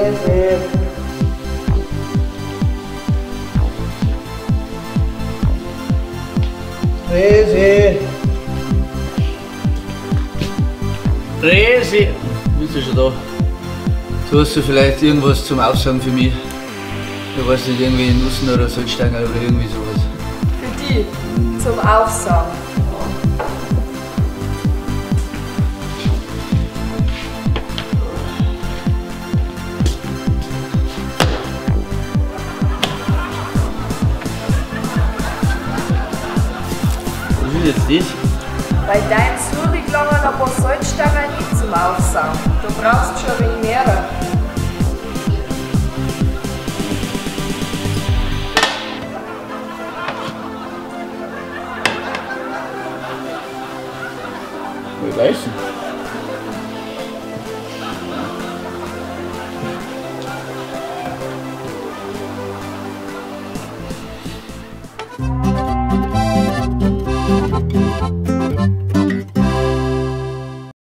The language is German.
Resi. Resi. Resi. Bist du schon da? Du hast du vielleicht irgendwas zum Aufsagen für mich? Ich weiß nicht, irgendwie Nussen oder Salzstangen oder irgendwie sowas. Für die, zum Aufsagen. Was will jetzt das? Bei deinem Suri gelangen ein paar Salzstangen nicht zum Aufsagen. Du brauchst schon ein wenig mehr. Ich weiß nicht.